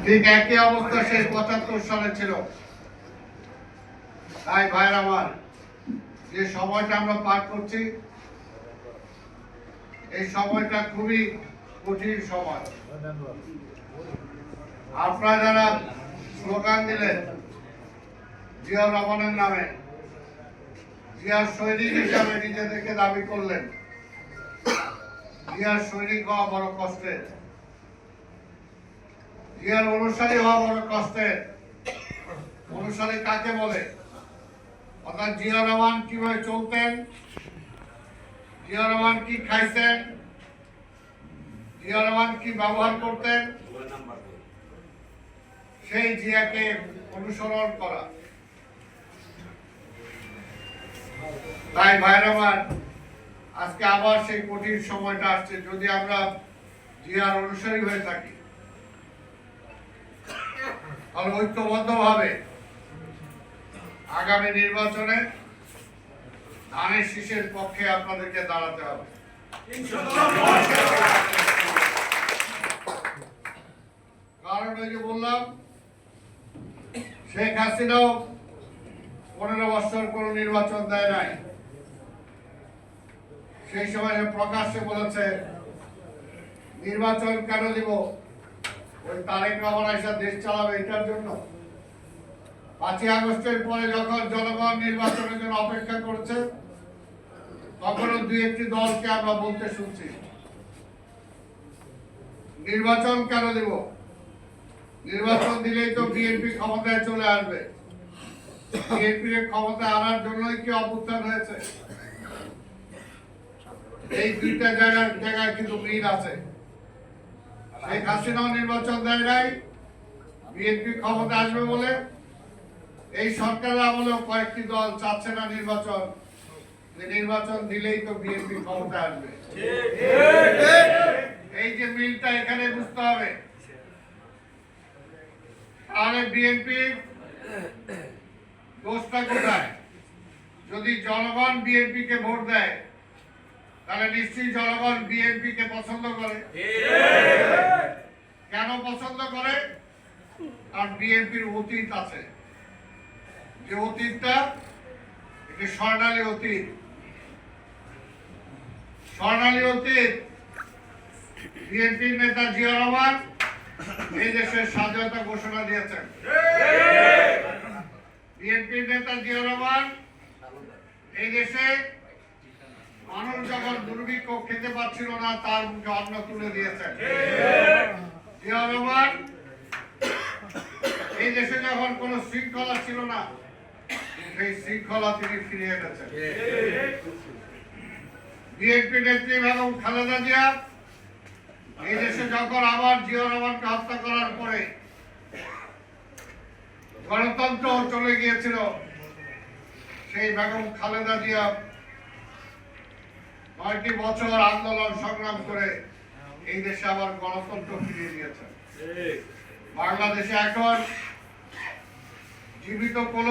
ঠিক একই অবস্থা সেই ৭৫ সালে ছিল। তাই ভাইরা আমার, যে সময়টা আমরা পার করছি এই সময়টা খুবই কঠিন সময়। আপনারা যারা স্লোগান দিলেন জিয়াউর রহমানের নামে, জিয়ার সৈনিক হিসাবে নিজেদেরকে দাবি করলেন, জিয়ার সৈনিক হওয়া বড় কষ্টের, জিয়ার অনুসারী হওয়া বড় কষ্টের। অনুসারী কাকে বলে? অর্থাৎ জিয়াউর রহমান কিভাবে চলতেন, জিয়াউর রহমান কি খাইতেন, জিয়াউর রহমান কি ব্যবহার করতেন, সেই জিয়াকে অনুসরণ করা। তাই ভাইরা আমার, আজকে আবার সেই কঠিন সময়টা আসছে। যদি আমরা জিয়ার অনুসারী হয়ে থাকি তাহলে ঐক্যবদ্ধভাবে আগামী নির্বাচনে ধানের শীষের পক্ষে আপনাদেরকে দাঁড়াতে হবে। কারণ ওই যে বললাম, শেখ হাসিনাও 15 বছর কোন নির্বাচন দেয় নাই। সেই সময় প্রকাশ্যে বলেছে নির্বাচন কেন দিব, ওই তারেক রহমান এসে দেশ চালাবে এটার জন্য। 5ই আগস্টের পরে যখন জনগণ নির্বাচনের জন্য অপেক্ষা করছে, তখনও 2-1টি দলকে আমরা বলতে শুনছি নির্বাচন কেন দিব, নির্বাচন দিলেই তো বিএনপি ক্ষমতায় চলে আসবে। বিএনপি ক্ষমতায় আনার জন্যই কি অভ্যুত্থান হয়েছে? এই দুইটা জায়গায় কিন্তু মিল আছে। শেখ হাসিনাও নির্বাচন দেয় নাই, বিএনপি ক্ষমতা আসবে বলে। এই সরকারের আমলেও কয়েকটি দল চাচ্ছে না নির্বাচন, নির্বাচন দিলেই তো বিএনপি ক্ষমতা আসবে। এই যে মিলটা এখানে বুঝতে হবে। তাহলে বিএনপির দোষটা কোথায়? যদি জনগণ বিএনপি কে ভোট দেয় তাহলে নিশ্চয়ই জনগণ বিএনপি কে পছন্দ করে। কেন পছন্দ করে? আর বিএনপির অতীত আছে, যে অতীতটা একটি স্বর্ণালী অতীত। স্বর্ণালী অতীত। বিএনপির নেতা জিয়াউর রহমান এই দেশের স্বাধীনতা ঘোষণা দিয়েছেন। বিএনপির নেতা জিয়াউর রহমান এই দেশে মানুষ যখন দুর্ভিক্ষ খেতে পারছিল না, তার মুখে অন্ন তুলে দিয়েছেন। জিয়াউর রহমান এই দেশে যখন কোন শৃঙ্খলা ছিল না, সেই শৃঙ্খলা তিনি ফিরিয়ে এনেছেন। বিএনপি নেত্রী বেগম খালেদা জিয়া এই দেশে যখন আবার জিয়াউর রহমানকে হত্যা করার পরে গণতন্ত্র চলে গিয়েছিল, সেই বেগম খালেদা জিয়া 9টি বছর আন্দোলন সংগ্রাম করে এই দেশে আবার গণতন্ত্র ফিরিয়ে দিয়েছেন। বাংলাদেশে এখন জীবিত কোন